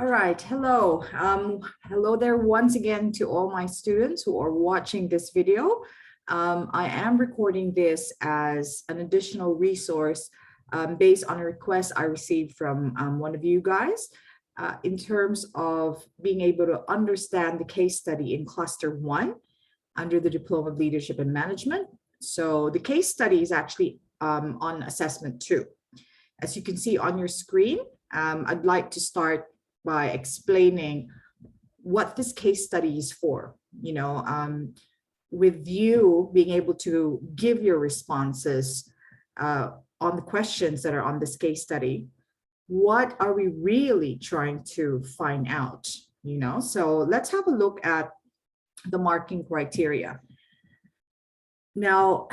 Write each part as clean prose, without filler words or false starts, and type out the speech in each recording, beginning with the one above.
All right, hello. Hello there once again to all my students who are watching this video. I am recording this as an additional resource based on a request I received from one of you guys in terms of being able to understand the case study in Cluster 1 under the Diploma of Leadership and Management. So the case study is actually on Assessment 2. As you can see on your screen, I'd like to start by explaining what this case study is for, with you being able to give your responses on the questions that are on this case study. What are we really trying to find out? So let's have a look at the marking criteria. Now,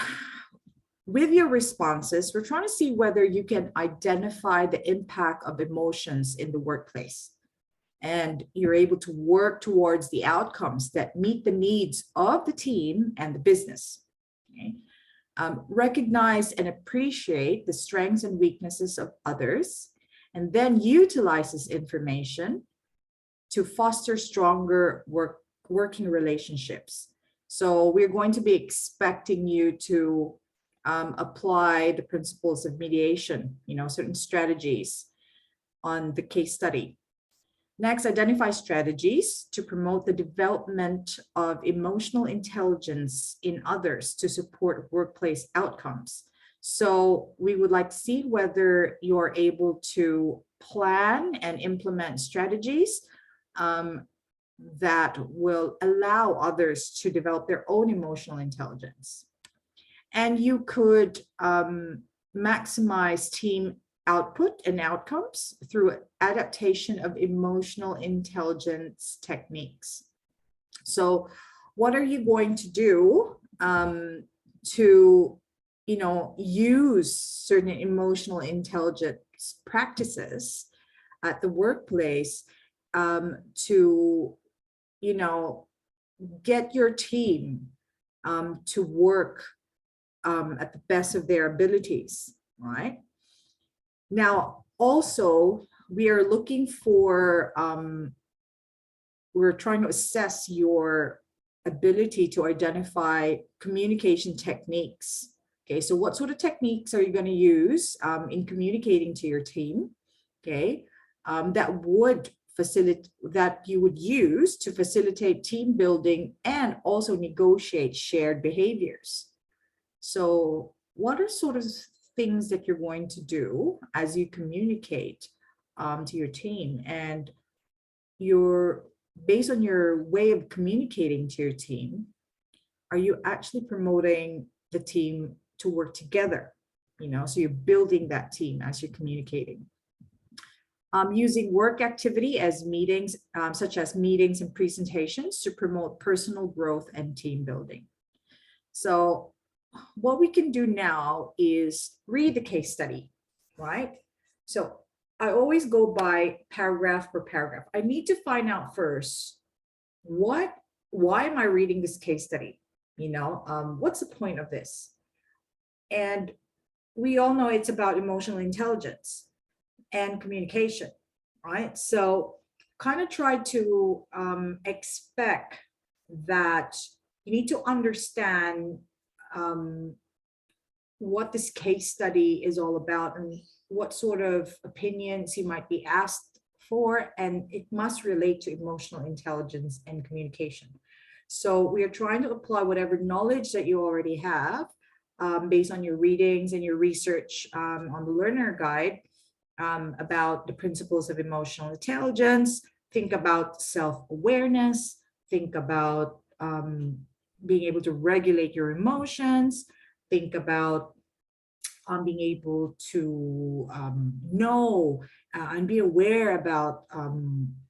with your responses, we're trying to see whether you can identify the impact of emotions in the workplace. And you're able to work towards the outcomes that meet the needs of the team and the business. Okay? Recognize and appreciate the strengths and weaknesses of others, and then utilize this information to foster stronger working relationships. So we're going to be expecting you to apply the principles of mediation, certain strategies on the case study. Next, identify strategies to promote the development of emotional intelligence in others to support workplace outcomes. So we would like to see whether you're able to plan and implement strategies that will allow others to develop their own emotional intelligence. And you could maximize team output and outcomes through adaptation of emotional intelligence techniques. So what are you going to do to use certain emotional intelligence practices at the workplace to get your team to work at the best of their abilities, right? Now, also, we are looking for, we're trying to assess your ability to identify communication techniques. Okay, so what sort of techniques are you going to use in communicating to your team? Okay, that you would use to facilitate team building and also negotiate shared behaviors. So what are sort of things that you're going to do as you communicate to your team, and based on your way of communicating to your team, are you actually promoting the team to work together? So you're building that team as you're communicating. Using work activity as meetings, such as meetings and presentations to promote personal growth and team building. So what we can do now is read the case study, right? So I always go by paragraph per paragraph. I need to find out first, why am I reading this case study? What's the point of this? And we all know it's about emotional intelligence and communication, right? So kind of try to expect that you need to understand what this case study is all about and what sort of opinions you might be asked for, and it must relate to emotional intelligence and communication. So we are trying to apply whatever knowledge that you already have based on your readings and your research on the learner guide about the principles of emotional intelligence. Think about self-awareness, think about being able to regulate your emotions, think about being able to know and be aware about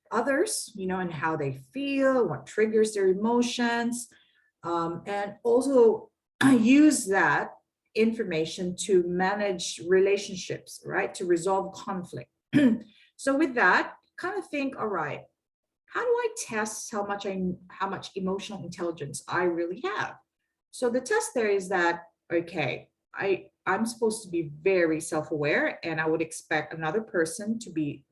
others, and how they feel, what triggers their emotions, and also use that information to manage relationships, right? To resolve conflict. So with that, kind of think, all right, how do I test how much emotional intelligence I really have? So the test there is that, okay, I'm supposed to be very self-aware, and I would expect another person to be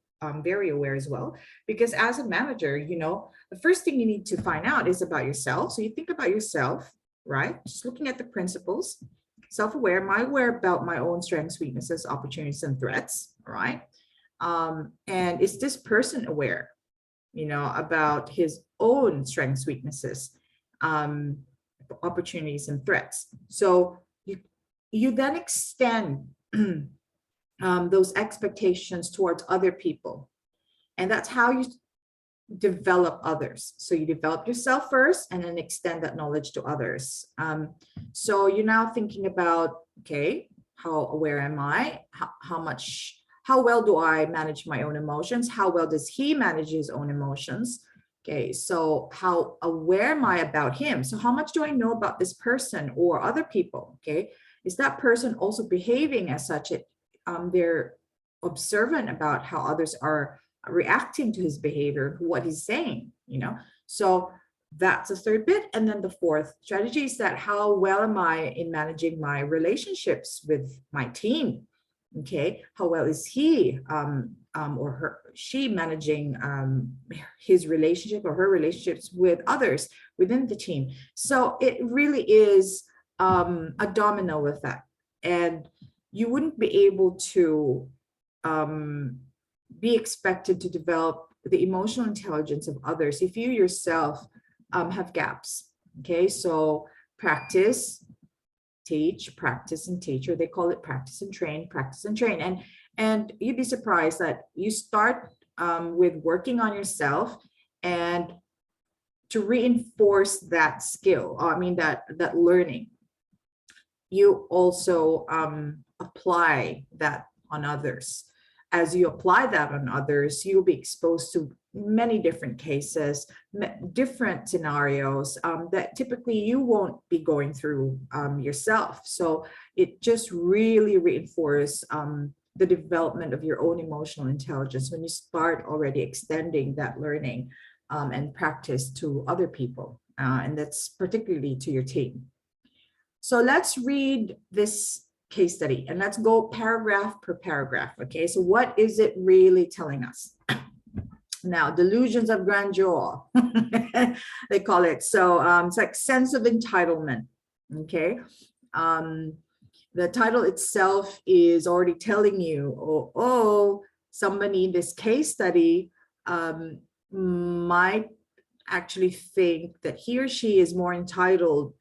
very aware as well, because as a manager, you know, the first thing you need to find out is about yourself. So you think about yourself, right? Just looking at the principles, self-aware, am I aware about my own strengths, weaknesses, opportunities, and threats, right? And is this person aware, you know, about his own strengths, weaknesses, opportunities, and threats? So you then extend those expectations towards other people. And that's how you develop others. So you develop yourself first and then extend that knowledge to others. So you're now thinking about, okay, how aware am I? How well do I manage my own emotions? How well does he manage his own emotions? Okay, so how aware am I about him? So how much do I know about this person or other people? Okay, is that person also behaving as such? They're observant about how others are reacting to his behavior, what he's saying, you know? So that's the third bit. And then the fourth strategy is that how well am I in managing my relationships with my team? Okay, how well is he she managing his relationship or her relationships with others within the team? So it really is a domino effect, and you wouldn't be able to be expected to develop the emotional intelligence of others if you yourself have gaps. Okay, so practice, teach, practice, and teach, or they call it practice and train, practice and train. And you'd be surprised that you start with working on yourself, and to reinforce that skill, I mean that learning, you also apply that on others. As you apply that on others, you'll be exposed to many different cases, different scenarios that typically you won't be going through yourself. So it just really reinforces the development of your own emotional intelligence when you start already extending that learning and practice to other people. And that's particularly to your team. So let's read this case study and let's go paragraph per paragraph. Okay, so what is it really telling us? Now, delusions of grandeur, they call it. So it's like sense of entitlement. Okay, the title itself is already telling you, somebody in this case study might actually think that he or she is more entitled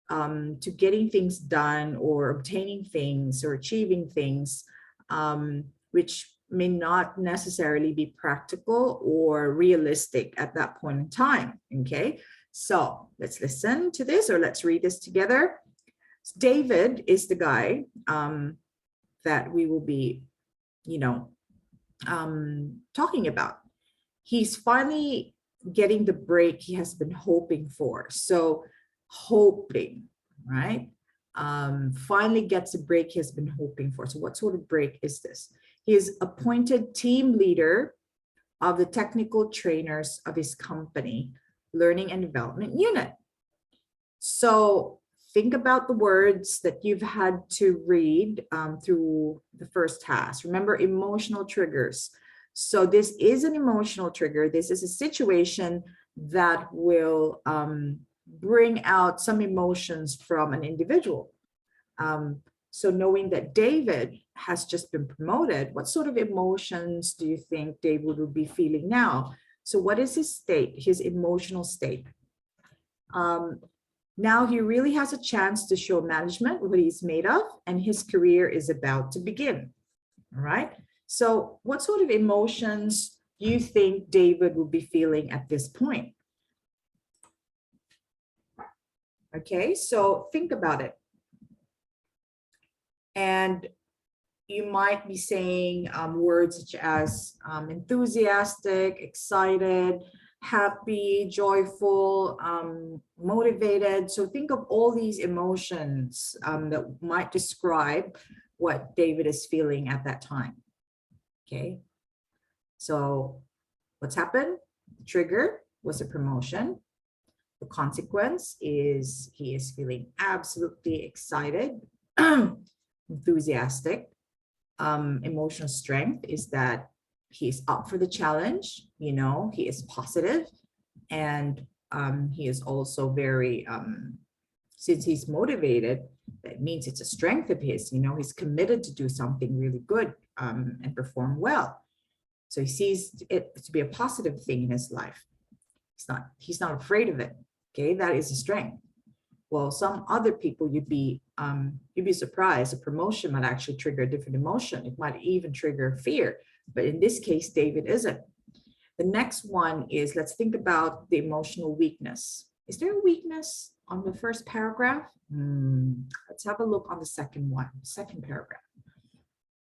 to getting things done or obtaining things or achieving things, which may not necessarily be practical or realistic at that point in time. Okay, so let's listen to this, or let's read this together. David is the guy that we will be, talking about. He's finally getting the break he has been hoping for. So hoping, right? Finally gets a break he has been hoping for. So what sort of break is this? He is appointed team leader of the technical trainers of his company, learning and development unit. So think about the words that you've had to read through the first task. Remember, emotional triggers. So this is an emotional trigger. This is a situation that will bring out some emotions from an individual. So knowing that David has just been promoted, what sort of emotions do you think David would be feeling now? So what is his state, his emotional state? Now he really has a chance to show management what he's made of, and his career is about to begin. All right. So what sort of emotions do you think David would be feeling at this point? Okay, so think about it. And you might be saying words such as enthusiastic, excited, happy, joyful, motivated. So think of all these emotions that might describe what David is feeling at that time. Okay, so what's happened? The trigger was a promotion. The consequence is he is feeling absolutely excited, enthusiastic. Emotional strength is that he's up for the challenge, you know, he is positive, and he is also very, since he's motivated, that means it's a strength of his, you know, he's committed to do something really good and perform well. So he sees it to be a positive thing in his life. He's not afraid of it. Okay, that is a strength. Well, some other people, you'd be surprised. A promotion might actually trigger a different emotion. It might even trigger fear. But in this case, David isn't. The next one is, let's think about the emotional weakness. Is there a weakness on the first paragraph? Let's have a look on the second paragraph.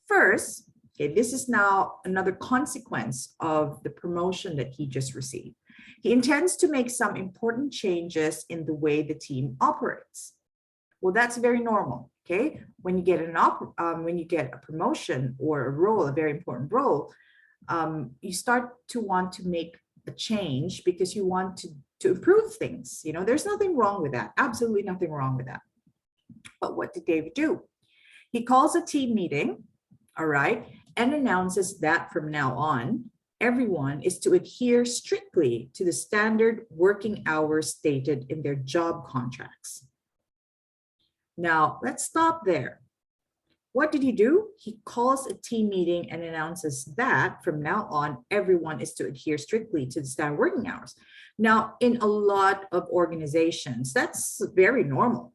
First, okay, this is now another consequence of the promotion that he just received. He intends to make some important changes in the way the team operates. Well, that's very normal. Okay, when you get a promotion or a role, a very important role, you start to want to make a change because you want to improve things. You know, there's nothing wrong with that. Absolutely nothing wrong with that. But what did David do? He calls a team meeting, all right, and announces that from now on, everyone is to adhere strictly to the standard working hours stated in their job contracts. Now, let's stop there. What did he do? He calls a team meeting and announces that from now on, everyone is to adhere strictly to the standard working hours. Now, in a lot of organizations, that's very normal.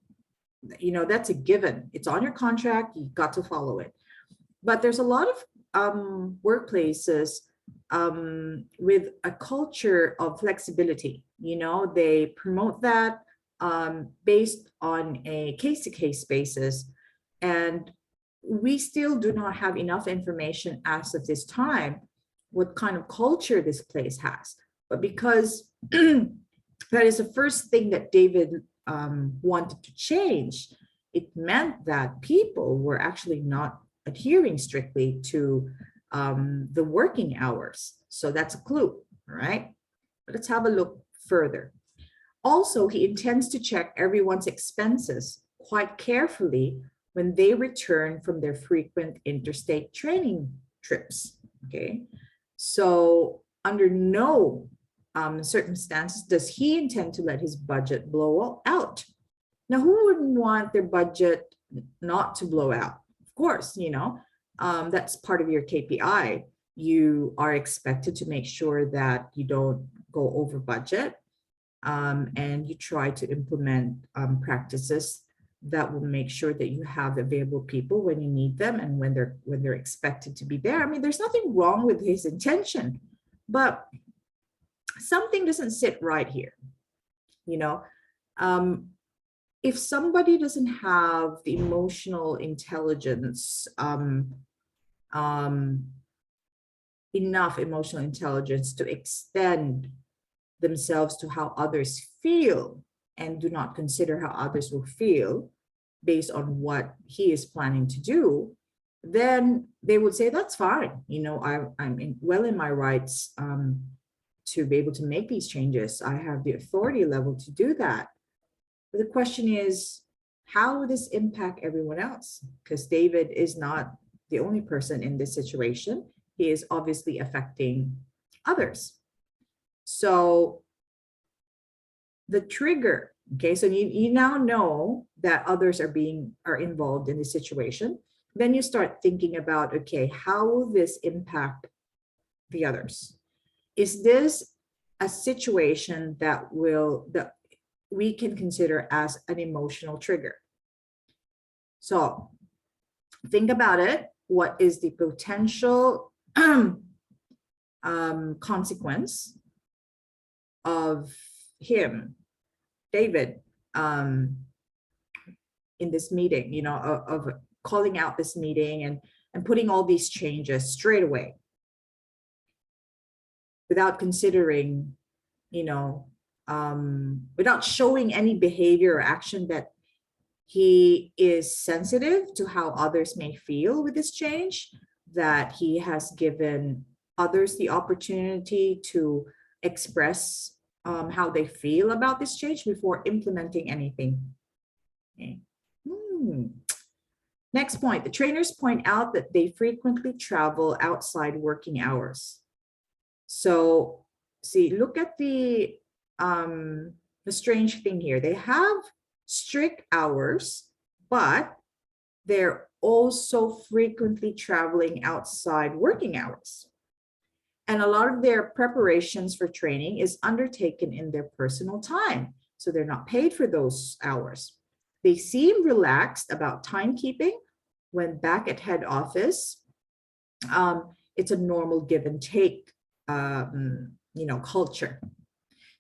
You know, that's a given. It's on your contract. You've got to follow it. But there's a lot of workplaces with a culture of flexibility. You know, they promote that based on a case-to-case basis. And we still do not have enough information as of this time what kind of culture this place has. But because that is the first thing that David wanted to change, it meant that people were actually not adhering strictly to the working hours. So that's a clue, right? But let's have a look further. Also, he intends to check everyone's expenses quite carefully when they return from their frequent interstate training trips, okay? So under no circumstances does he intend to let his budget blow out. Now, who wouldn't want their budget not to blow out? Of course, you know, that's part of your KPI. You are expected to make sure that you don't go over budget, and you try to implement practices that will make sure that you have available people when you need them and when they're expected to be there. I mean, there's nothing wrong with his intention, but something doesn't sit right here. You know, if somebody doesn't have the emotional intelligence, enough emotional intelligence to extend themselves to how others feel and do not consider how others will feel based on what he is planning to do, then they would say, that's fine. You know, I'm well in my rights to be able to make these changes. I have the authority level to do that. But the question is, how will this impact everyone else? Because David is not the only person in this situation. He is obviously affecting others. So the trigger, okay, so you now know that others are involved in the situation. Then you start thinking about, okay, how will this impact the others? Is this a situation that we can consider as an emotional trigger? So think about it. What is the potential consequence of him, David, in this meeting, you know, of calling out this meeting and putting all these changes straight away without considering, you know, without showing any behavior or action that he is sensitive to how others may feel with this change, that he has given others the opportunity to express how they feel about this change before implementing anything. Okay. Next point, the trainers point out that they frequently travel outside working hours. So see, look at the strange thing here. They have strict hours, but they're also frequently traveling outside working hours. And a lot of their preparations for training is undertaken in their personal time. So they're not paid for those hours. They seem relaxed about timekeeping. When back at head office, it's a normal give and take, culture.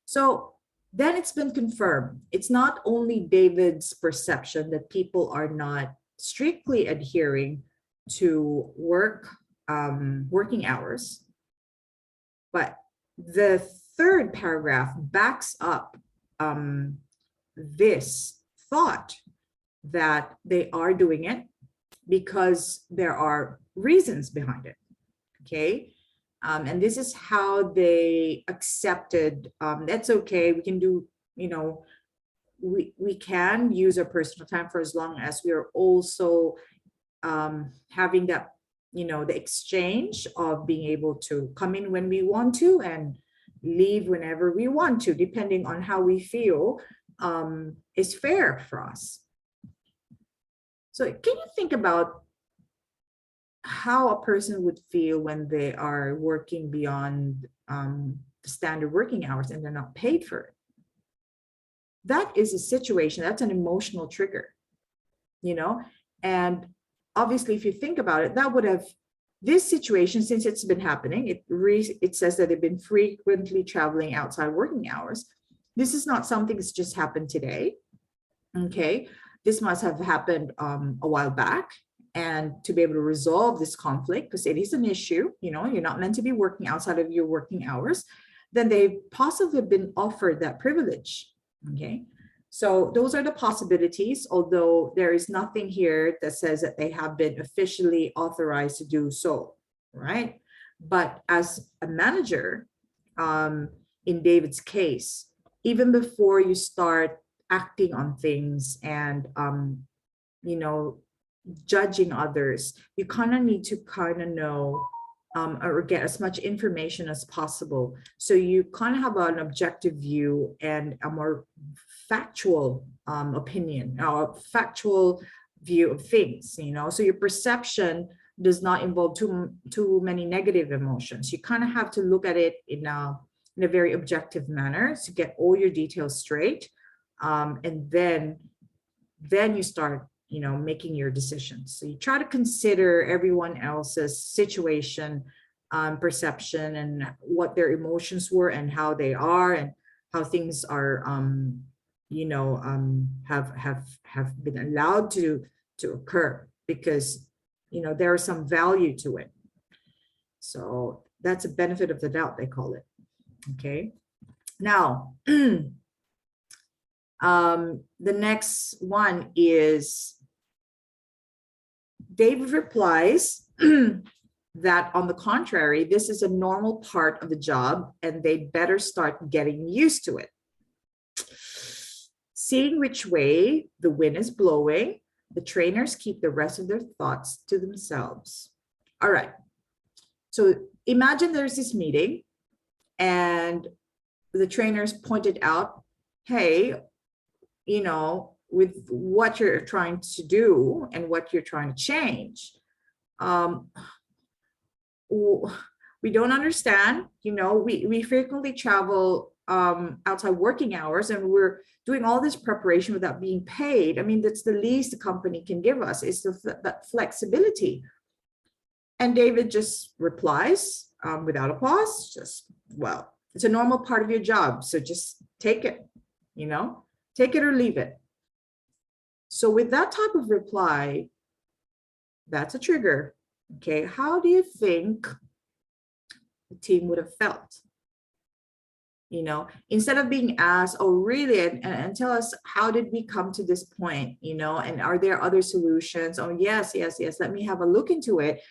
So then it's been confirmed. It's not only David's perception that people are not strictly adhering to working hours, but the third paragraph backs up this thought that they are doing it because there are reasons behind it, okay? And this is how they accepted, that's okay, we can do, we can use our personal time for as long as we are also having that, the exchange of being able to come in when we want to and leave whenever we want to, depending on how we feel is fair for us. So can you think about how a person would feel when they are working beyond standard working hours and they're not paid for it? That is a situation, that's an emotional trigger, and obviously if you think about it, that would have, this situation, since it's been happening, it says that they've been frequently traveling outside working hours. This is not something that's just happened today, okay? This must have happened a while back, and to be able to resolve this conflict, because it is an issue, you're not meant to be working outside of your working hours, then they've possibly been offered that privilege, okay? So those are the possibilities, although there is nothing here that says that they have been officially authorized to do so, right? But as a manager, in David's case, even before you start acting on things and, judging others, you kind of need to know or get as much information as possible. So you kind of have an objective view and a more factual opinion, or factual view of things, so your perception does not involve too many negative emotions. You kind of have to look at it in a very objective manner to get all your details straight. And then you start making your decisions. So you try to consider everyone else's situation, perception, and what their emotions were and how they are and how things are, have been allowed to occur, because, there is some value to it. So that's a benefit of the doubt, they call it. Okay. Now, the next one is David replies that, on the contrary, this is a normal part of the job and they'd better start getting used to it. Seeing which way the wind is blowing, the trainers keep the rest of their thoughts to themselves. All right. So imagine there's this meeting and the trainers pointed out, hey, with what you're trying to do and what you're trying to change, we don't understand. We frequently travel outside working hours and we're doing all this preparation without being paid. I mean, that's the least the company can give us, is that flexibility. And David just replies without a pause, well, it's a normal part of your job, so just take it, take it or leave it. So with that type of reply, that's a trigger. Okay, how do you think the team would have felt? Instead of being asked, oh, really? And tell us, how did we come to this point? And are there other solutions? Oh, yes. Let me have a look into it,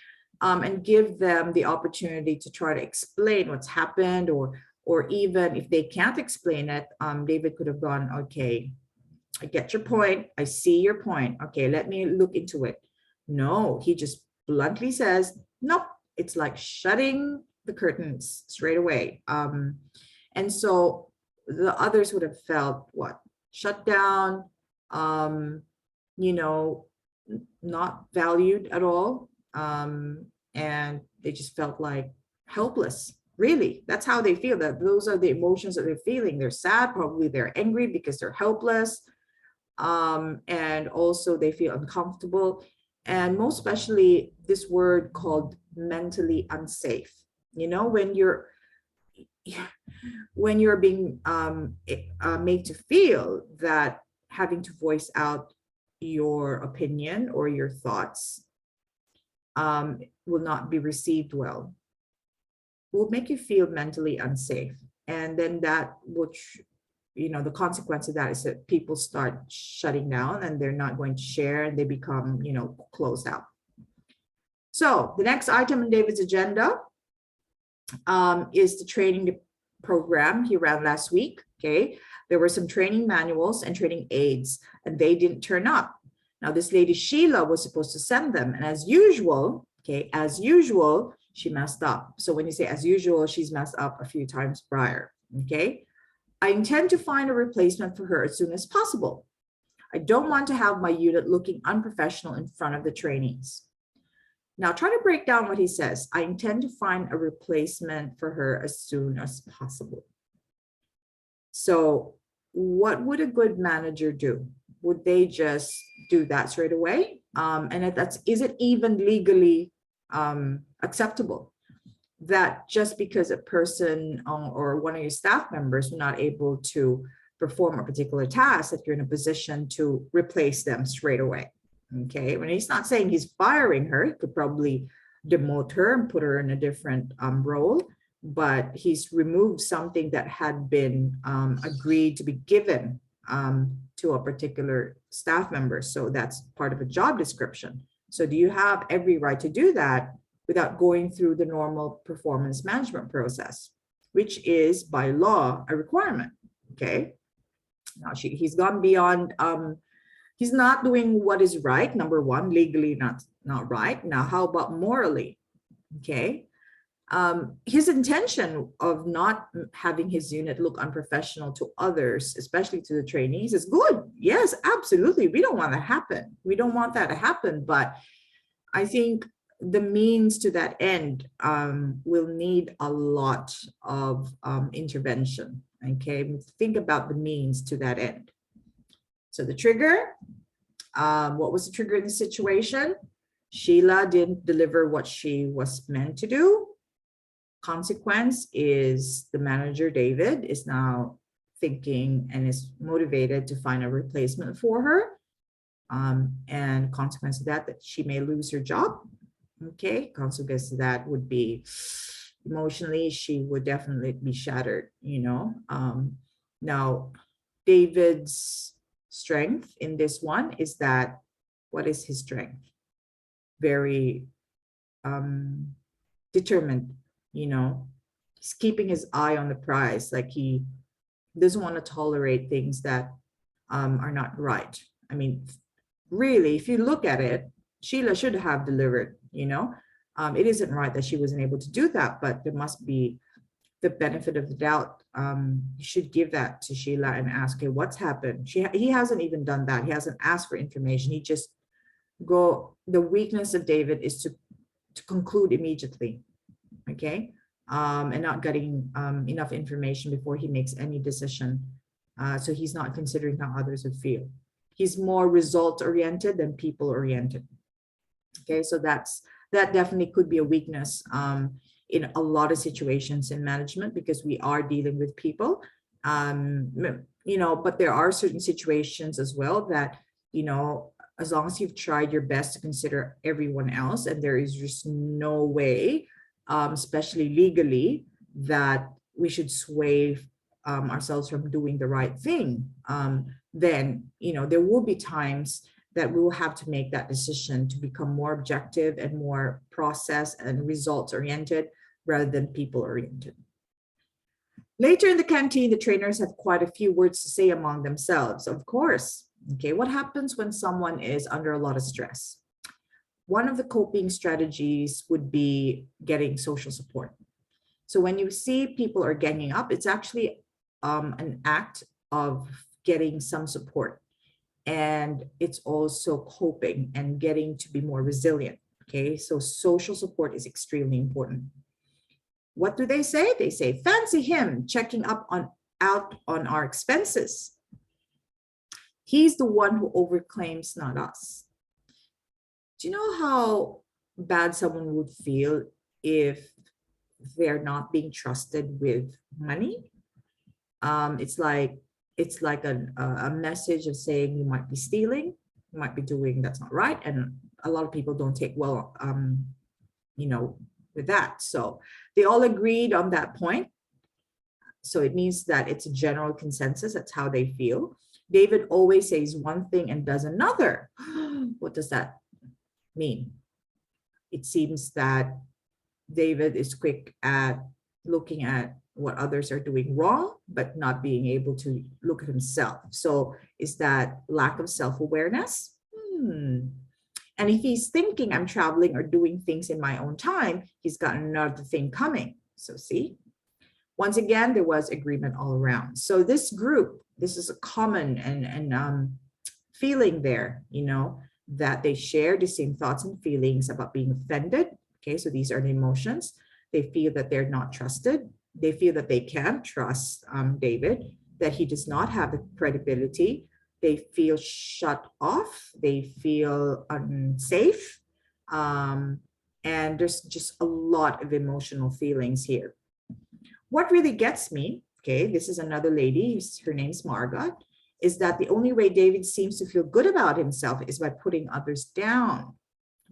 and give them the opportunity to try to explain what's happened, or even if they can't explain it, David could have gone, okay, I get your point. I see your point. Okay, let me look into it. No, he just bluntly says, nope, it's like shutting the curtains straight away. And so the others would have felt what? Shut down, um, you know, not valued at all. And they just felt like helpless. Really, that's how they feel. That those are the emotions that they're feeling. They're sad, probably they're angry because they're helpless. And also they feel uncomfortable. And most especially this word called mentally unsafe. You know, when you're being made to feel that having to voice out your opinion or your thoughts will not be received well, will make you feel mentally unsafe. And then that which, the consequence of that is that people start shutting down and they're not going to share and they become, closed out. So the next item on David's agenda is the training program he ran last week. Okay, there were some training manuals and training aids, and they didn't turn up. Now, this lady Sheila was supposed to send them, and as usual, she messed up. So when you say as usual, she's messed up a few times prior. Okay, I intend to find a replacement for her as soon as possible. I don't want to have my unit looking unprofessional in front of the trainees. Now, try to break down what he says. I intend to find a replacement for her as soon as possible. So what would a good manager do? Would they just do that straight away? And is it even legally acceptable that just because a person or one of your staff members were not able to perform a particular task, that you're in a position to replace them straight away? Okay, when he's not saying he's firing her, he could probably demote her and put her in a different role, but he's removed something that had been agreed to be given to a particular staff member. So that's part of a job description. So do you have every right to do that without going through the normal performance management process, which is by law a requirement? Okay, now he's gone beyond. He's not doing what is right. Number one, legally not right. Now, how about morally? Okay. His intention of not having his unit look unprofessional to others, especially to the trainees, is good. Yes, absolutely. We don't want that to happen. We don't want that to happen. But I think the means to that end will need a lot of intervention. Okay. Think about the means to that end. So the trigger, what was the trigger in the situation? Sheila didn't deliver what she was meant to do. Consequence is the manager, David, is now thinking and is motivated to find a replacement for her. And consequence of that she may lose her job. Okay, consequence of that would be emotionally, she would definitely be shattered, Now, David's strength in this one is that, what is his strength? Very determined, he's keeping his eye on the prize. Like he doesn't want to tolerate things that are not right. I mean, really, if you look at it, Sheila should have delivered, it isn't right that she wasn't able to do that, but there must be the benefit of the doubt. You should give that to Sheila and ask her what's happened. He hasn't even done that. He hasn't asked for information. He just the weakness of David is to conclude immediately, okay, and not getting enough information before he makes any decision. So he's not considering how others would feel. He's more result oriented than people oriented. Okay, so that definitely could be a weakness in a lot of situations in management, because we are dealing with people, but there are certain situations as well that, as long as you've tried your best to consider everyone else, and there is just no way, especially legally, that we should sway ourselves from doing the right thing, then, there will be times that we will have to make that decision to become more objective and more process and results oriented rather than people oriented. Later in the canteen, the trainers have quite a few words to say among themselves, of course. Okay, what happens when someone is under a lot of stress? one of the coping strategies would be getting social support. So when you see people are ganging up, it's actually an act of getting some support. And it's also coping and getting to be more resilient. Okay, so social support is extremely important. What do they say? They say, fancy him checking up out on our expenses. He's the one who overclaims, not us. Do you know how bad someone would feel if they're not being trusted with money? It's like a message of saying you might be stealing, you might be doing that's not right, and a lot of people don't take well, with that. So they all agreed on that point. So it means that it's a general consensus. That's how they feel. David always says one thing and does another. What does that mean? It seems that David is quick at looking at what others are doing wrong, but not being able to look at himself. So is that lack of self-awareness? And if he's thinking I'm traveling or doing things in my own time, he's got another thing coming. So see, once again, there was agreement all around. So this group, this is a common and feeling there, that they share the same thoughts and feelings about being offended. Okay, so these are the emotions. They feel that they're not trusted. They feel that they can't trust David, that he does not have the credibility. They feel shut off. They feel unsafe. And there's just a lot of emotional feelings here. What really gets me, okay, this is another lady, her name's Margot, is that the only way David seems to feel good about himself is by putting others down.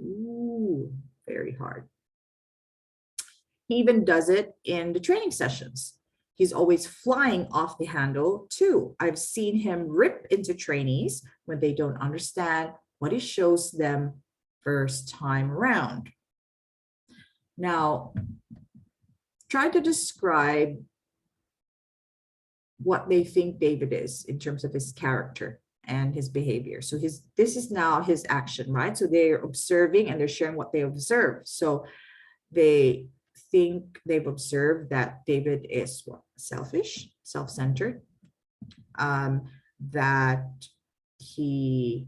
Ooh, very hard. He even does it in the training sessions. He's always flying off the handle too. I've seen him rip into trainees when they don't understand what he shows them first time around. Now, try to describe what they think David is in terms of his character and his behavior. So this is now his action, right? So they're observing and they're sharing what they observe. So they think they've observed that David is what? Selfish, self-centered, that he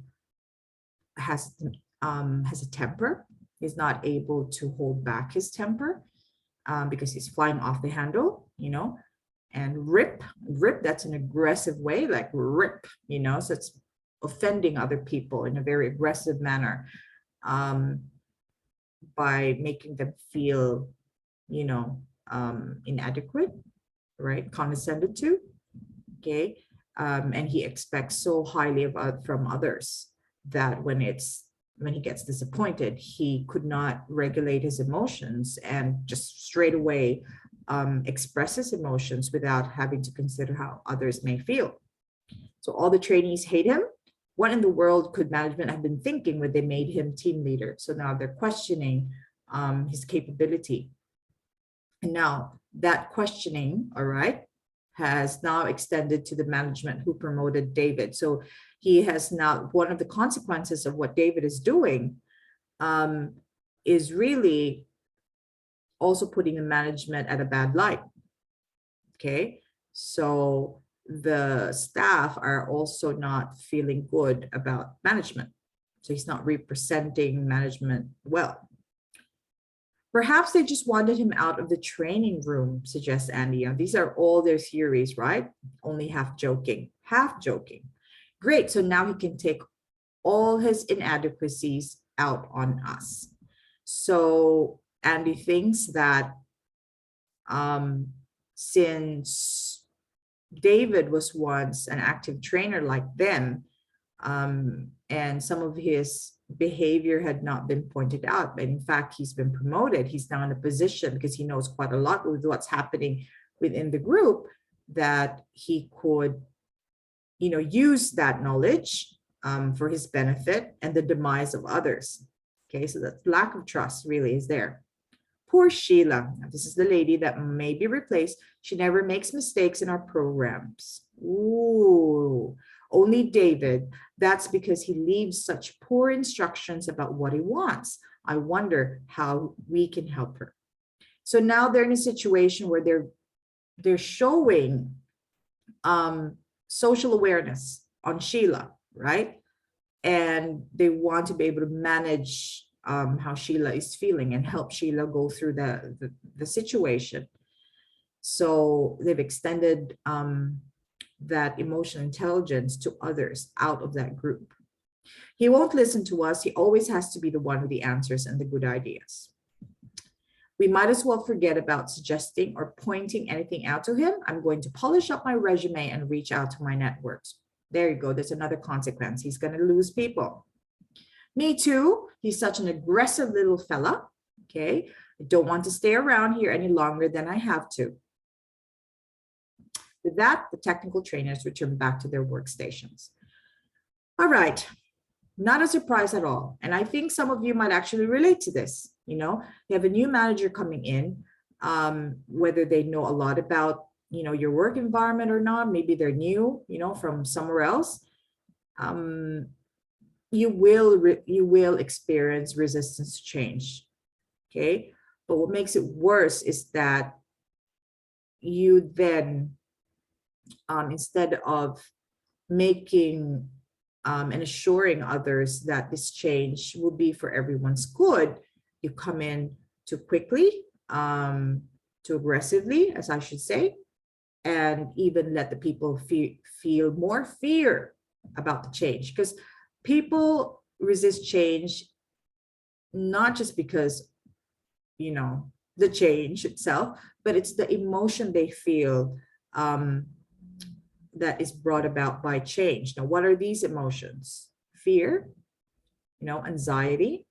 has a temper. He's not able to hold back his temper because he's flying off the handle, and rip, that's an aggressive way, like rip, so it's offending other people in a very aggressive manner by making them feel inadequate, right? Condescended to, okay? And he expects so highly from others that when he gets disappointed, he could not regulate his emotions and just straight away express his emotions without having to consider how others may feel. So all the trainees hate him. What in the world could management have been thinking when they made him team leader? So now they're questioning his capability. And now that questioning, all right, has now extended to the management who promoted David. So he has now, one of the consequences of what David is doing is really also putting the management at a bad light. Okay, so the staff are also not feeling good about management. So he's not representing management well. Perhaps they just wanted him out of the training room, suggests Andy. These are all their theories, right? Only half joking. Great, so now he can take all his inadequacies out on us. So Andy thinks that since David was once an active trainer like them, and some of his behavior had not been pointed out, but in fact he's been promoted, he's now in a position because he knows quite a lot with what's happening within the group, that he could use that knowledge for his benefit and the demise of others. Okay, so that lack of trust really is there. Poor Sheila. This is the lady that may be replaced. She never makes mistakes in our programs. Ooh. only David. That's because he leaves such poor instructions about what he wants. I wonder how we can help her. So now they're in a situation where they're showing social awareness on Sheila, right? And they want to be able to manage how Sheila is feeling and help Sheila go through the situation. So they've extended that emotional intelligence to others out of that group. He won't listen to us. He always has to be the one with the answers and the good ideas. We might as well forget about suggesting or pointing anything out to him. I'm going to polish up my resume and reach out to my networks. There you go. There's another consequence. He's going to lose people. Me too. He's such an aggressive little fella. Okay. I don't want to stay around here any longer than I have to. With that, the technical trainers return back to their workstations. All right. Not a surprise at all. And I think some of you might actually relate to this. You know, you have a new manager coming in, whether they know a lot about, you know, your work environment or not, maybe they're new, you know, from somewhere else. You will experience resistance to change. Okay. But what makes it worse is that you then, instead of making and assuring others that this change will be for everyone's good, you come in too quickly, too aggressively, as I should say, and even let the people feel more fear about the change. Because people resist change not just because, you know, the change itself, but it's the emotion they feel that is brought about by change. Now, what are these emotions? Fear, you know, anxiety,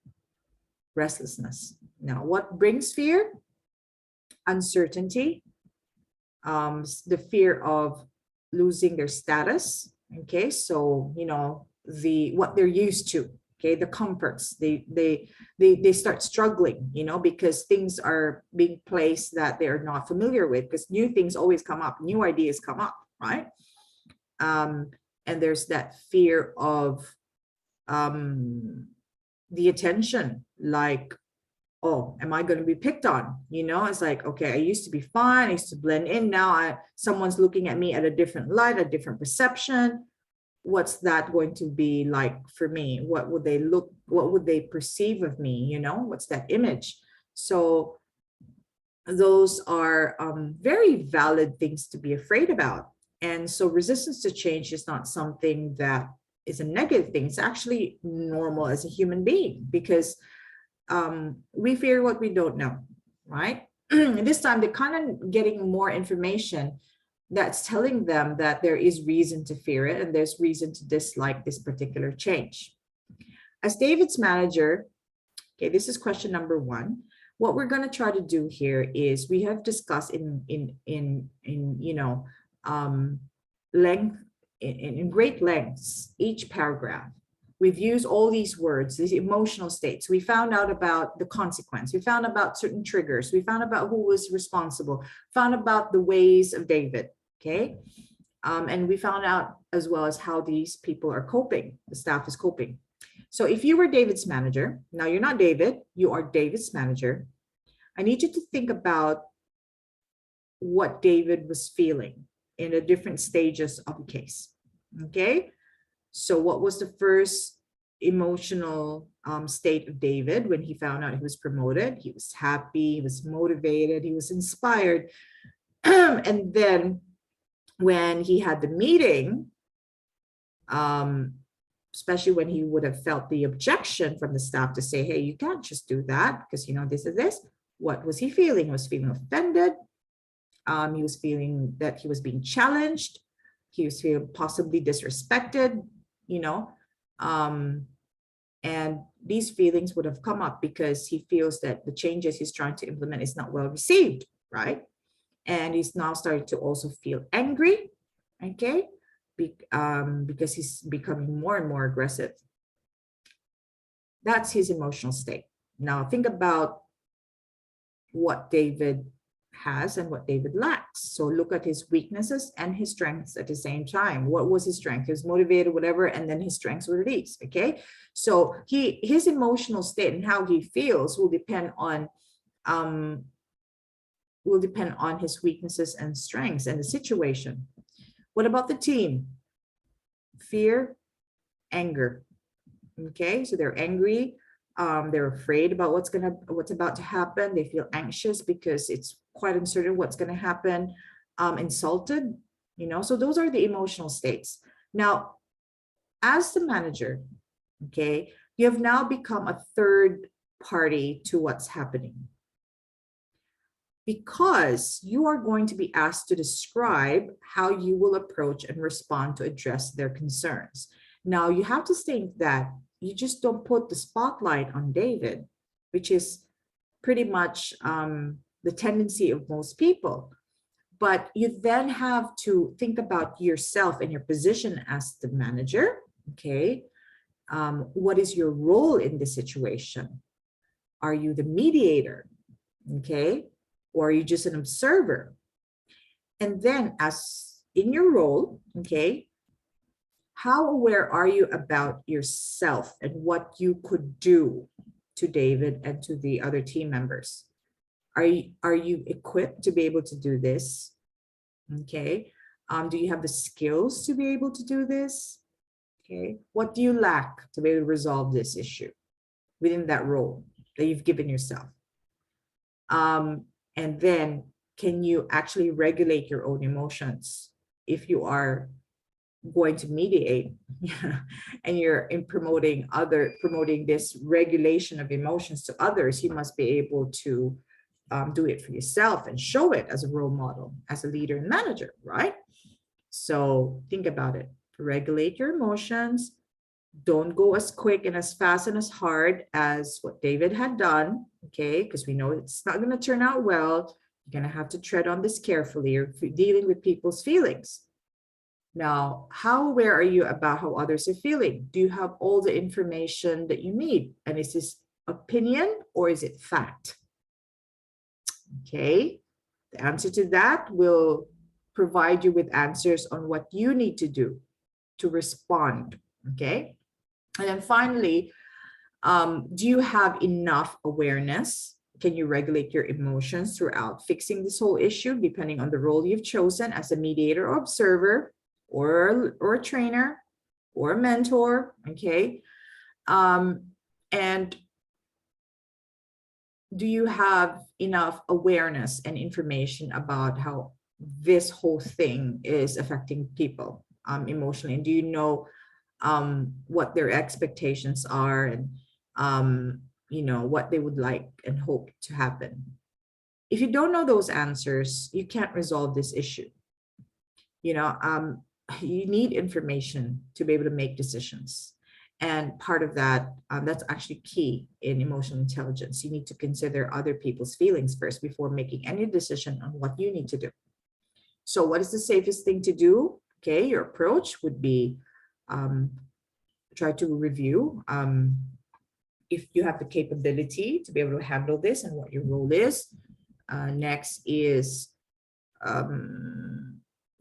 restlessness. Now, what brings fear? Uncertainty, the fear of losing their status. Okay, so you know what they're used to. Okay, the comforts. They start struggling. You know, because things are being placed that they are not familiar with. Because new things always come up, new ideas come up, right? And there's that fear of the attention, like, oh, am I going to be picked on? You know, it's like, okay, I used to be fine, I used to blend in. Now someone's looking at me at a different light, a different perception. What's that going to be like for me? What would they perceive of me? You know, what's that image? So those are very valid things to be afraid about. And so resistance to change is not something that is a negative thing. It's actually normal as a human being, because we fear what we don't know, right? And this time they're kind of getting more information that's telling them that there is reason to fear it and there's reason to dislike this particular change. As David's manager, okay, this is question number 1. What we're going to try to do here is, we have discussed in you know, in great lengths each paragraph. We've used all these words, these emotional states. We found out about the consequence. We found about certain triggers. We found about who was responsible, found about the ways of David, okay? And we found out as well as how these people are coping, the staff is coping. So if you were David's manager, now you're not David, you are David's manager, I need you to think about what David was feeling in the different stages of the case, okay? So what was the first emotional state of David when he found out he was promoted? He was happy, he was motivated, he was inspired. And then when he had the meeting, especially when he would have felt the objection from the staff to say, hey, you can't just do that because, you know, this is this. What was he feeling? He was feeling offended. He was feeling that he was being challenged. He was feeling possibly disrespected, you know, and these feelings would have come up because he feels that the changes he's trying to implement is not well received, right? And he's now starting to also feel angry, okay, because he's becoming more and more aggressive. That's his emotional state. Now think about what David has and what David lacks. So look at his weaknesses and his strengths at the same time. What was his strength? He was motivated, whatever, and then his strengths were released. Okay. So his emotional state and how he feels will depend on his weaknesses and strengths and the situation. What about the team? Fear, anger. Okay, so they're angry. They're afraid about what's about to happen. They feel anxious because it's quite uncertain what's going to happen. Insulted, so those are the emotional states. Now, as the manager, okay, you have now become a third party to what's happening, because you are going to be asked to describe how you will approach and respond to address their concerns. Now, you have to think that you just don't put the spotlight on David, which is pretty much the tendency of most people. But you then have to think about yourself and your position as the manager, okay? What is your role in this situation? Are you the mediator, okay? Or are you just an observer? And then as in your role, okay, how aware are you about yourself and what you could do to David and to the other team members? Are you equipped to be able to do this? Okay. Do you have the skills to be able to do this? Okay. What do you lack to be able to resolve this issue within that role that you've given yourself? And then can you actually regulate your own emotions? If you are going to mediate and you're promoting this regulation of emotions to others, you must be able to do it for yourself and show it as a role model, as a leader and manager, right? So think about it. Regulate your emotions. Don't go as quick and as fast and as hard as what David had done, okay? Because we know it's not going to turn out well. You're going to have to tread on this carefully. You're dealing with people's feelings. Now, how aware are you about how others are feeling? Do you have all the information that you need? And is this opinion or is it fact? Okay, the answer to that will provide you with answers on what you need to do to respond, okay? And then finally, do you have enough awareness? Can you regulate your emotions throughout fixing this whole issue, depending on the role you've chosen as a mediator or observer, or a trainer, or a mentor, okay? And do you have enough awareness and information about how this whole thing is affecting people emotionally? And do you know what their expectations are, and what they would like and hope to happen? If you don't know those answers, you can't resolve this issue. You need information to be able to make decisions. And part of that, that's actually key in emotional intelligence. You need to consider other people's feelings first before making any decision on what you need to do. So what is the safest thing to do? Okay, your approach would be try to review if you have the capability to be able to handle this and what your role is. Next is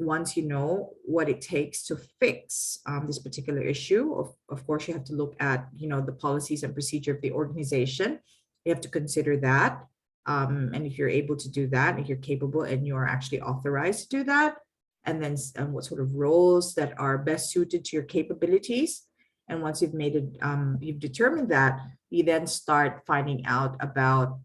once you know what it takes to fix this particular issue, of course, you have to look at, the policies and procedure of the organization. You have to consider that. And if you're able to do that, if you're capable and you're actually authorized to do that, and then what sort of roles that are best suited to your capabilities. And once you've made it, you've determined that, you then start finding out about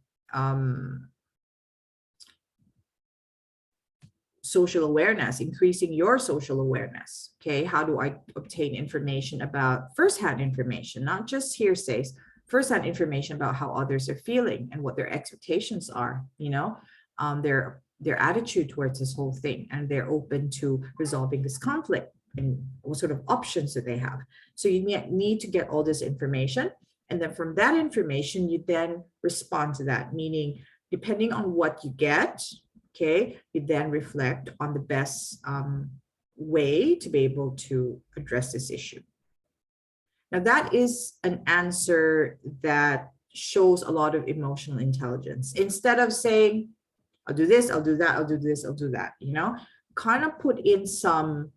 social awareness, increasing your social awareness. Okay, how do I obtain information about firsthand information, not just hearsays, firsthand information about how others are feeling and what their expectations are, their attitude towards this whole thing, and they're open to resolving this conflict and what sort of options that they have. So you need to get all this information, and then from that information, you then respond to that, meaning depending on what you get, okay, you then reflect on the best way to be able to address this issue. Now, that is an answer that shows a lot of emotional intelligence. Instead of saying, I'll do this, I'll do that, I'll do this, I'll do that, you know, kind of put in some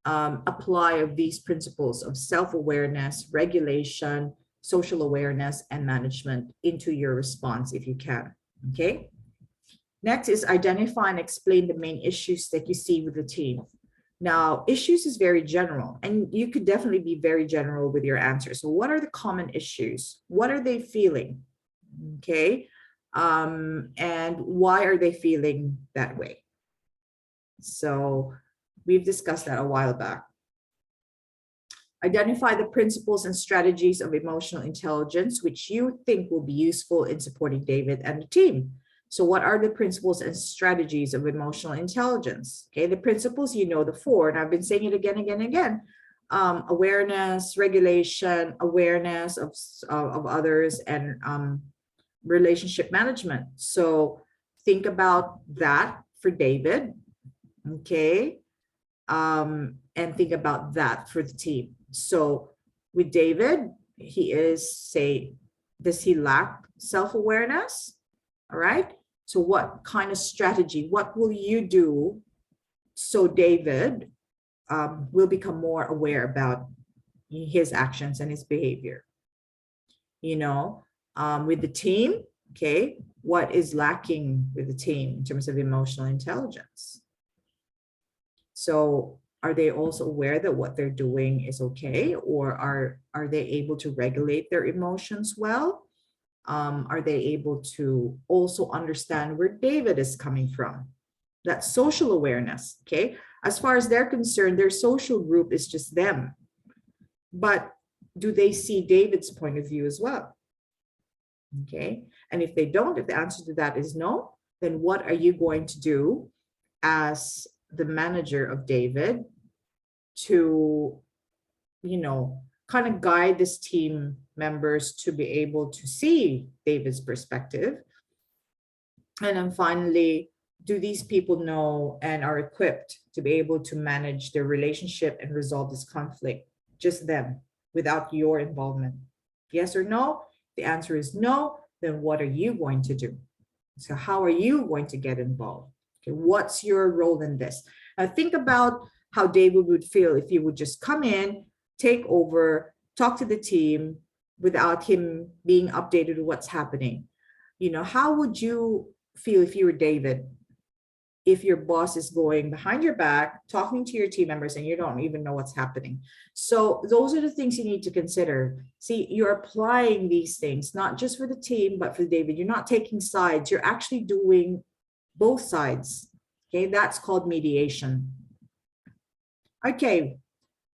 apply of these principles of self-awareness, regulation, social awareness, and management into your response if you can, okay? Next is identify and explain the main issues that you see with the team. Now, issues is very general, and you could definitely be very general with your answer. So what are the common issues? What are they feeling? Okay. And why are they feeling that way? So we've discussed that a while back. Identify the principles and strategies of emotional intelligence, which you think will be useful in supporting David and the team. So what are the principles and strategies of emotional intelligence? Okay, the principles, you know, the four, and I've been saying it again, again, again. Awareness, regulation, awareness of others, and relationship management. So think about that for David, okay? And think about that for the team. So with David, he is, say, does he lack self-awareness? All right. So what kind of strategy, what will you do so David will become more aware about his actions and his behavior? You know, with the team, okay, what is lacking with the team in terms of emotional intelligence? So are they also aware that what they're doing is okay, or are they able to regulate their emotions well? Are they able to also understand where David is coming from? That's social awareness, okay? As far as they're concerned, their social group is just them. But do they see David's point of view as well? Okay, and if they don't, if the answer to that is no, then what are you going to do as the manager of David to, you know, kind of guide this team members to be able to see David's perspective? And then finally, do these people know and are equipped to be able to manage their relationship and resolve this conflict, just them, without your involvement? Yes or no? The answer is no. Then what are you going to do? So how are you going to get involved? Okay, what's your role in this? Now think about how David would feel if you would just come in, take over, talk to the team without him being updated with what's happening. You know, how would you feel if you were David, if your boss is going behind your back, talking to your team members, and you don't even know what's happening? So those are the things you need to consider. See, you're applying these things, not just for the team, but for David. You're not taking sides. You're actually doing both sides. Okay, that's called mediation. Okay,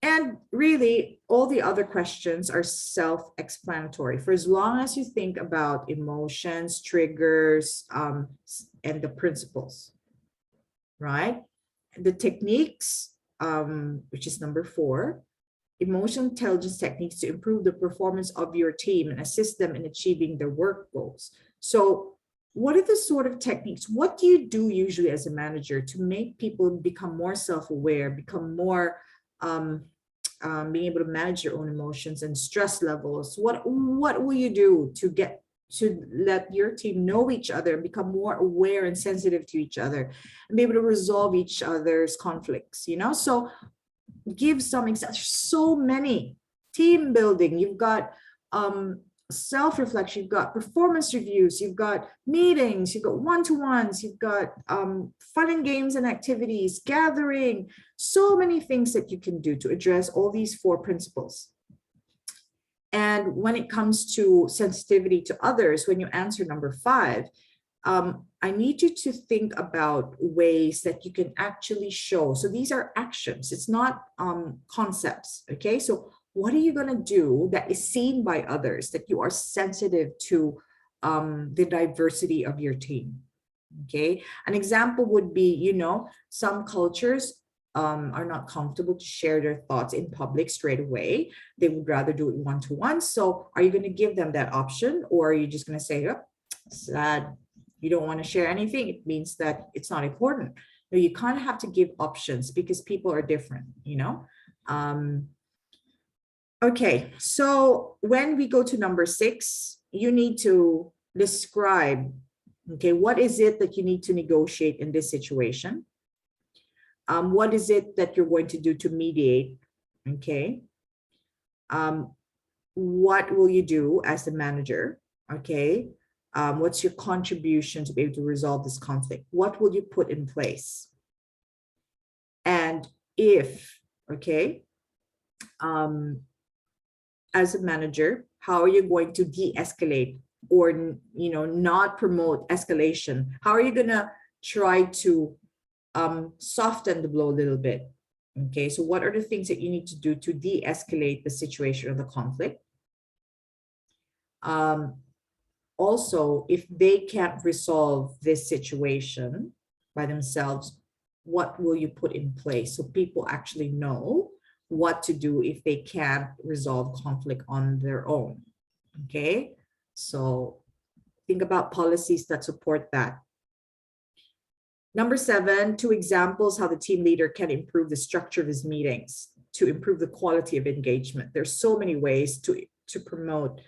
and really, all the other questions are self-explanatory. For as long as you think about emotions, triggers, and the principles, right? The techniques, which is number 4, emotional intelligence techniques to improve the performance of your team and assist them in achieving their work goals. So what are the sort of techniques? What do you do usually as a manager to make people become more self-aware, become more being able to manage your own emotions and stress levels? What will you do to let your team know each other and become more aware and sensitive to each other and be able to resolve each other's conflicts, you know? So give some examples. So many. Team building, you've got self-reflection, you've got performance reviews, you've got meetings, you've got one-to-ones, you've got fun and games and activities, gathering, so many things that you can do to address all these 4 principles. And when it comes to sensitivity to others, when you answer number 5, I need you to think about ways that you can actually show. So these are actions, it's not concepts, okay? So what are you going to do that is seen by others, that you are sensitive to the diversity of your team? Okay, an example would be, you know, some cultures are not comfortable to share their thoughts in public straight away. They would rather do it one-to-one. So are you going to give them that option, or are you just going to say, oh, sad, you don't want to share anything? It means that it's not important. No, you kind of have to give options because people are different, you know? Okay, so when we go to number 6, you need to describe Okay, what is it that you need to negotiate in this situation? What is it that you're going to do to mediate? Okay. What will you do as the manager? Okay. What's your contribution to be able to resolve this conflict? What will you put in place? And if, okay, as a manager, how are you going to de-escalate or, you know, not promote escalation? How are you going to try to soften the blow a little bit? Okay, so what are the things that you need to do to de-escalate the situation or the conflict? Also, if they can't resolve this situation by themselves, what will you put in place so people actually know what to do if they can't resolve conflict on their own? Okay, so think about policies that support that. Number 7, 2 examples how the team leader can improve the structure of his meetings to improve the quality of engagement. There's so many ways to promote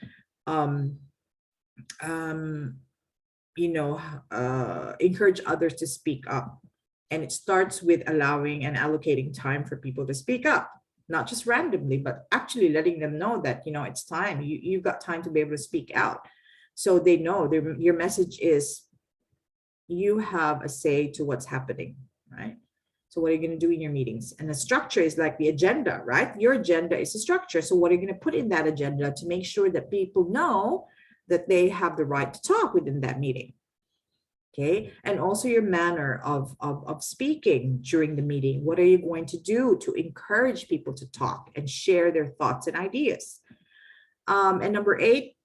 encourage others to speak up. And it starts with allowing and allocating time for people to speak up, not just randomly, but actually letting them know that, you know, it's time. You've got time to be able to speak out. So they know your message is you have a say to what's happening, right? So what are you going to do in your meetings? And the structure is like the agenda, right? Your agenda is a structure. So what are you going to put in that agenda to make sure that people know that they have the right to talk within that meeting? Okay, and also your manner of speaking during the meeting. What are you going to do to encourage people to talk and share their thoughts and ideas? And number 8,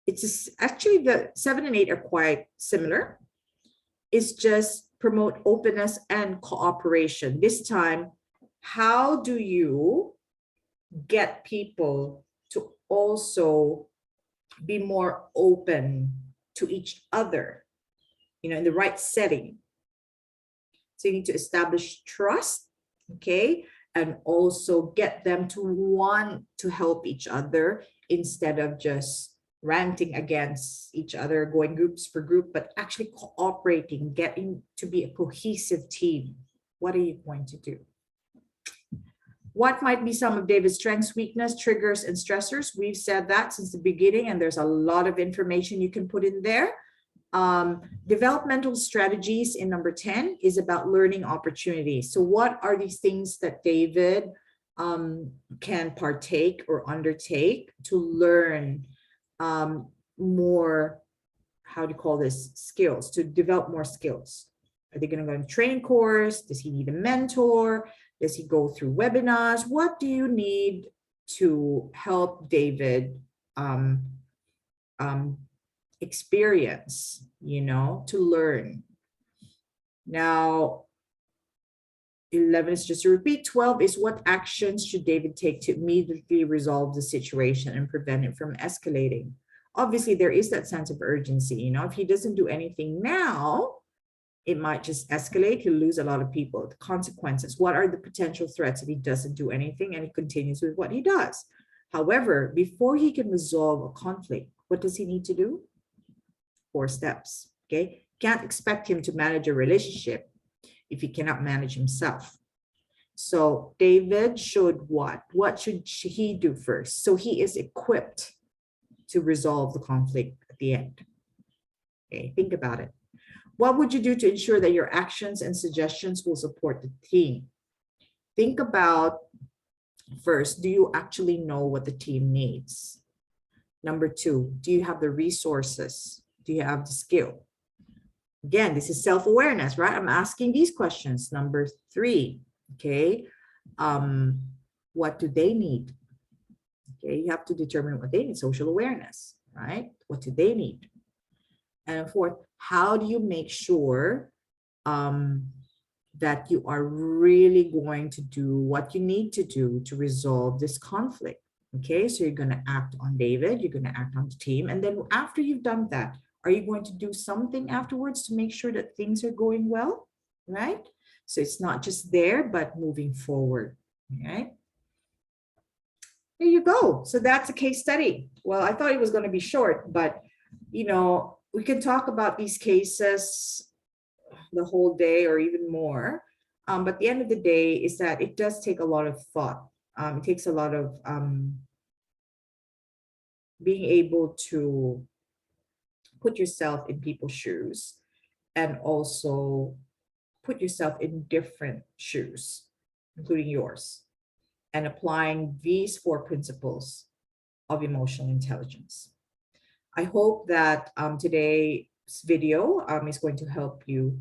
it's actually the 7 and 8 are quite similar. It's just promote openness and cooperation. This time, how do you get people to also be more open to each other, you know, in the right setting? So you need to establish trust, okay, and also get them to want to help each other instead of just ranting against each other, going groups per group, but actually cooperating, getting to be a cohesive team. What are you going to do? What might be some of David's strengths, weakness, triggers, and stressors? We've said that since the beginning, and there's a lot of information you can put in there. Developmental strategies in number 10 is about learning opportunities. So what are these things that David can partake or undertake to learn more, how do you call this, skills, to develop more skills? Are they going to go on a training course? Does he need a mentor? Does he go through webinars? What do you need to help David experience, you know, to learn? Now, 11 is just a repeat. 12 is what actions should David take to immediately resolve the situation and prevent it from escalating? Obviously, there is that sense of urgency. You know, if he doesn't do anything now, it might just escalate. He'll lose a lot of people. The consequences. What are the potential threats if he doesn't do anything and he continues with what he does? However, before he can resolve a conflict, what does he need to do? 4 steps. Okay. Can't expect him to manage a relationship if he cannot manage himself. So David should what? What should he do first? So he is equipped to resolve the conflict at the end. Okay, think about it. What would you do to ensure that your actions and suggestions will support the team? Think about, first, do you actually know what the team needs? Number 2, do you have the resources? Do you have the skill? Again, this is self-awareness, right? I'm asking these questions. Number 3, okay, what do they need? Okay, you have to determine what they need, social awareness, right? What do they need? And 4th, how do you make sure that you are really going to do what you need to do to resolve this conflict? Okay, so you're going to act on David, you're going to act on the team. And then after you've done that, are you going to do something afterwards to make sure that things are going well, right? So it's not just there, but moving forward, right? There you go. So that's a case study. Well, I thought it was going to be short, but, you know, we can talk about these cases the whole day or even more. But the end of the day is that it does take a lot of thought. It takes a lot of being able to put yourself in people's shoes and also put yourself in different shoes, including yours, and applying these 4 principles of emotional intelligence. I hope that today's video is going to help you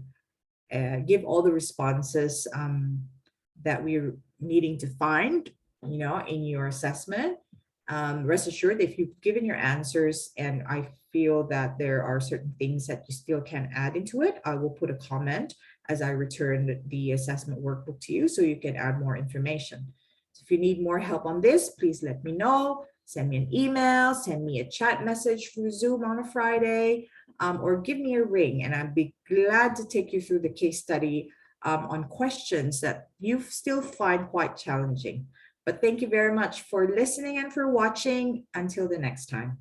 give all the responses that we're needing to find, in your assessment. Rest assured, if you've given your answers and I feel that there are certain things that you still can add into it, I will put a comment as I return the assessment workbook to you so you can add more information. So if you need more help on this, please let me know. Send me an email, send me a chat message through Zoom on a Friday, or give me a ring, and I'd be glad to take you through the case study on questions that you still find quite challenging. But thank you very much for listening and for watching. Until the next time.